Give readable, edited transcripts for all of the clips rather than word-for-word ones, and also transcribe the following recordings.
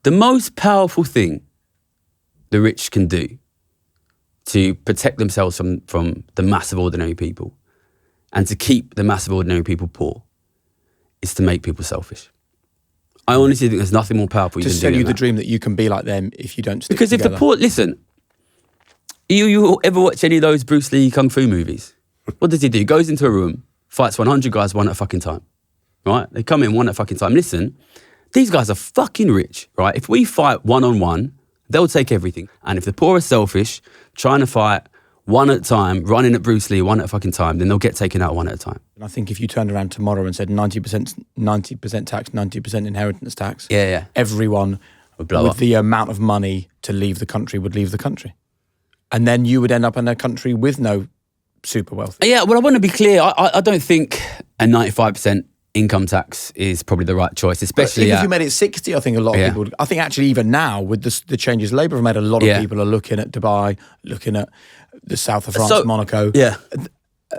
The most powerful thing the rich can do to protect themselves from the mass of ordinary people and to keep the mass of ordinary people poor is to make people selfish. I honestly think there's nothing more powerful you can do. To sell you the dream that you can be like them if you don't stick because together. If the poor, listen, you ever watch any of those Bruce Lee kung fu movies? What does he do? He goes into a room, fights 100 guys one at a fucking time, right? They come in one at a fucking time. Listen, these guys are fucking rich, right? If we fight one-on-one, they'll take everything. And if the poor are selfish, trying to fight one at a time, running at Bruce Lee one at a fucking time, then they'll get taken out one at a time. And I think if you turned around tomorrow and said 90% tax, 90% inheritance tax, everyone would blow with up. The amount of money to leave the country would leave the country. And then you would end up in a country with no super wealth. Yeah, well, I want to be clear. I don't think a 95% income tax is probably the right choice, especially if you made it 60, I think a lot of people would. I think actually even now with the changes Labour have made, a lot of people are looking at Dubai, looking at the south of France, Monaco. Yeah.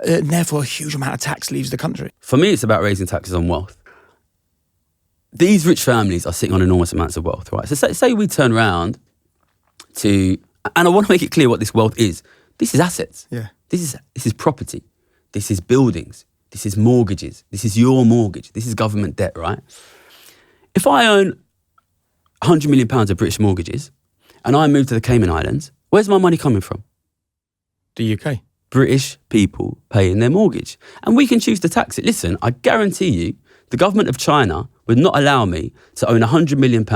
And therefore, a huge amount of tax leaves the country. For me, it's about raising taxes on wealth. These rich families are sitting on enormous amounts of wealth, right? So say we turn around to, and I want to make it clear what this wealth is. This is assets. Yeah. This is property. This is buildings. This is mortgages. This is your mortgage. This is government debt, right? If I own £100 million of British mortgages and I move to the Cayman Islands, where's my money coming from? The UK. British people paying their mortgage. And we can choose to tax it. Listen, I guarantee you, the government of China would not allow me to own £100 million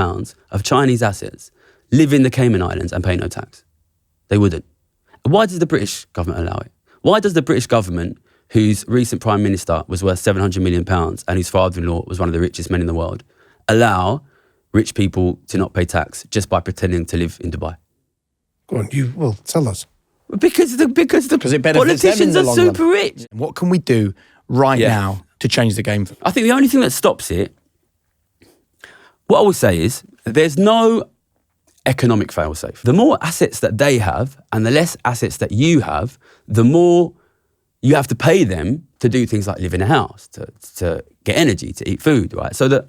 of Chinese assets, live in the Cayman Islands and pay no tax. They wouldn't. Why does the British government allow it? Why does the British government, whose recent Prime Minister was worth £700 million and whose father-in-law was one of the richest men in the world, allow rich people to not pay tax just by pretending to live in Dubai? Go on, tell us. Because the it benefits politicians them in the are long super run. rich. What can we do right now to change the game? I think the only thing that stops it, what I will say is, there's no economic fail-safe. The more assets that they have and the less assets that you have, the more you have to pay them to do things like live in a house, to get energy, to eat food, right? So that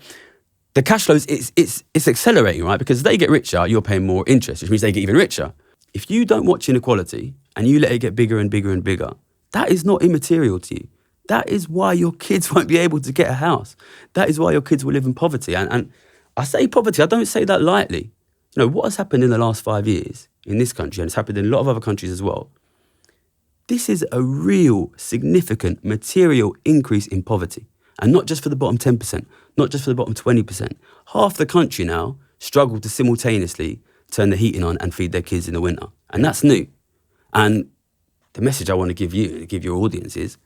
the cash flows, it's accelerating, right? Because as they get richer, you're paying more interest, which means they get even richer. If you don't watch inequality and you let it get bigger and bigger and bigger, that is not immaterial to you. That is why your kids won't be able to get a house. That is why your kids will live in poverty. And I say poverty, I don't say that lightly. You know, what has happened in the last 5 years in this country, and it's happened in a lot of other countries as well, this is a real significant material increase in poverty. And not just for the bottom 10%, not just for the bottom 20%. Half the country now struggle to simultaneously turn the heating on and feed their kids in the winter. And that's new. And the message I want to give you, give your audience is,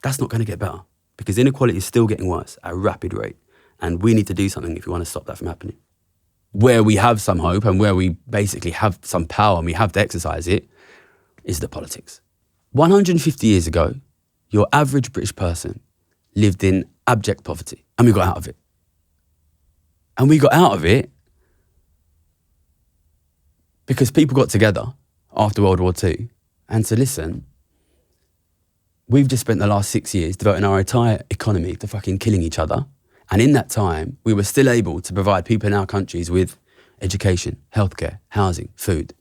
that's not going to get better because inequality is still getting worse at a rapid rate. And we need to do something if we want to stop that from happening. Where we have some hope and where we basically have some power and we have to exercise it is the politics. 150 years ago, your average British person lived in abject poverty and we got out of it. And we got out of it because people got together after World War II and said, listen, we've just spent the last 6 years devoting our entire economy to fucking killing each other. And in that time, we were still able to provide people in our countries with education, healthcare, housing, food.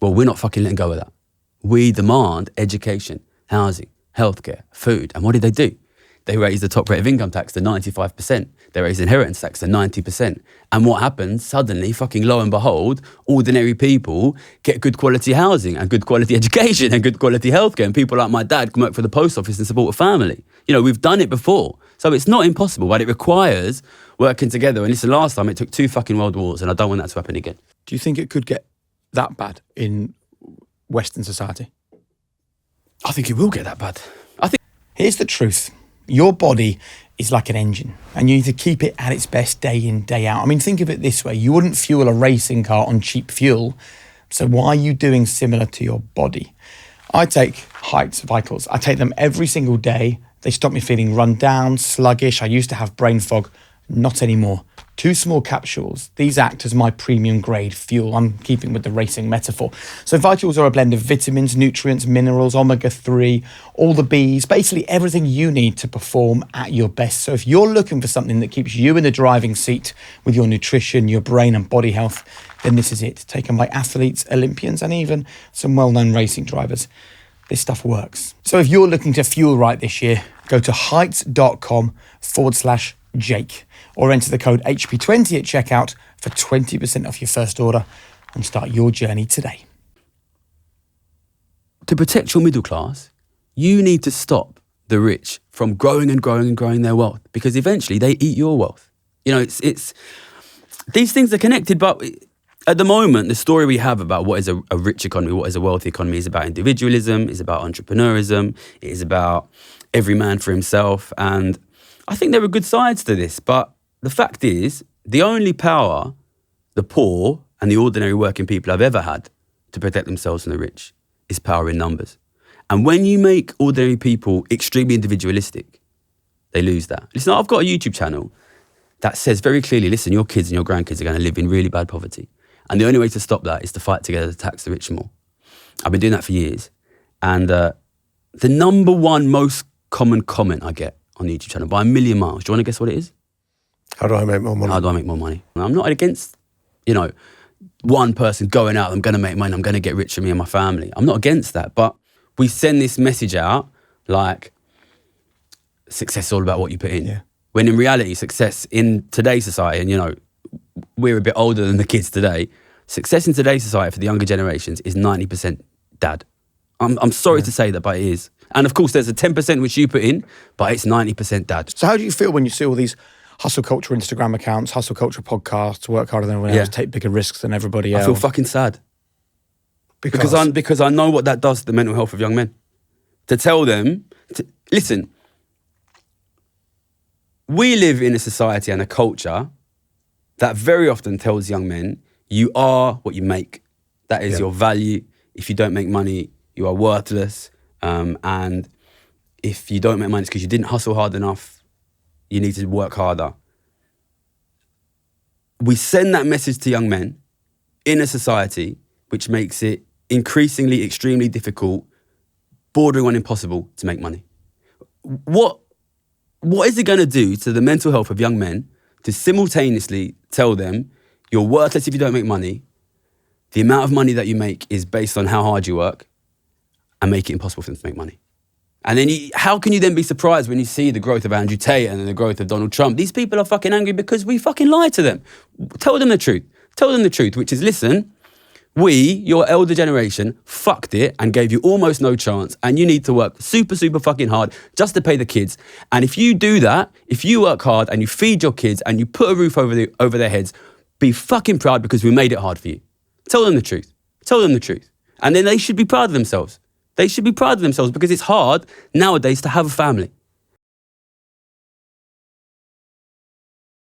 Well, we're not fucking letting go of that. We demand education, housing, healthcare, food. And what did they do? They raised the top rate of income tax to 95%. They raised inheritance tax to 90%. And what happens? Suddenly, fucking lo and behold, ordinary people get good quality housing and good quality education and good quality healthcare. And people like my dad can work for the post office and support a family. You know, we've done it before. So it's not impossible, but it requires working together. And listen, last time it took 2 fucking world wars, and I don't want that to happen again. Do you think it could get that bad in Western society? I think it will get that bad. Here's the truth. Your body is like an engine and you need to keep it at its best day in, day out. I mean, think of it this way. You wouldn't fuel a racing car on cheap fuel. So why are you doing similar to your body? I take Heights Vitals. I take them every single day. They stop me feeling run down, sluggish. I used to have brain fog. Not anymore. 2 small capsules. These act as my premium grade fuel. I'm keeping with the racing metaphor. So Vitals are a blend of vitamins, nutrients, minerals, omega-3, all the Bs, basically everything you need to perform at your best. So if you're looking for something that keeps you in the driving seat with your nutrition, your brain and body health, then this is it. Taken by athletes, Olympians, and even some well-known racing drivers. This stuff works. So if you're looking to fuel right this year, go to heights.com/Jake or enter the code HP20 at checkout for 20% off your first order and start your journey today. To protect your middle class, you need to stop the rich from growing and growing and growing their wealth, because eventually they eat your wealth. You know, it's these things are connected, but at the moment, the story we have about what is a rich economy, what is a wealthy economy, is about individualism, is about entrepreneurism, it is about every man for himself. And I think there are good sides to this, but the fact is, the only power the poor and the ordinary working people have ever had to protect themselves from the rich is power in numbers. And when you make ordinary people extremely individualistic, they lose that. Listen, I've got a YouTube channel that says very clearly, listen, your kids and your grandkids are going to live in really bad poverty. And the only way to stop that is to fight together to tax the rich more. I've been doing that for years. And the number one most common comment I get on the YouTube channel by a million miles, do you want to guess what it is? How do I make more money? How do I make more money? And I'm not against, one person going out, I'm going to make money, I'm going to get rich for me and my family. I'm not against that. But we send this message out like success is all about what you put in. Yeah. When in reality, success in today's society, and we're a bit older than the kids today, success in today's society for the younger generations is 90% dad. I'm sorry to say that, but it is. And of course, there's a 10% which you put in, but it's 90% dad. So how do you feel when you see all these hustle culture Instagram accounts, hustle culture podcasts, work harder than everyone else, take bigger risks than everybody else? I feel fucking sad. Because I know what that does to the mental health of young men. To tell them, listen, we live in a society and a culture that very often tells young men, you are what you make. That is your value. If you don't make money, you are worthless. And if you don't make money, it's because you didn't hustle hard enough. You need to work harder. We send that message to young men in a society which makes it increasingly extremely difficult, bordering on impossible to make money. What is it going to do to the mental health of young men to simultaneously tell them you're worthless if you don't make money, the amount of money that you make is based on how hard you work, and make it impossible for them to make money? And then how can you then be surprised when you see the growth of Andrew Tate and then the growth of Donald Trump? These people are fucking angry because we fucking lied to them. Tell them the truth. Tell them the truth, which is, listen, we, your elder generation, fucked it and gave you almost no chance, and you need to work super, super fucking hard just to pay the kids. And if you do that, if you work hard and you feed your kids and you put a roof over their heads, be fucking proud because we made it hard for you. Tell them the truth. Tell them the truth. And then they should be proud of themselves. They should be proud of themselves because it's hard nowadays to have a family.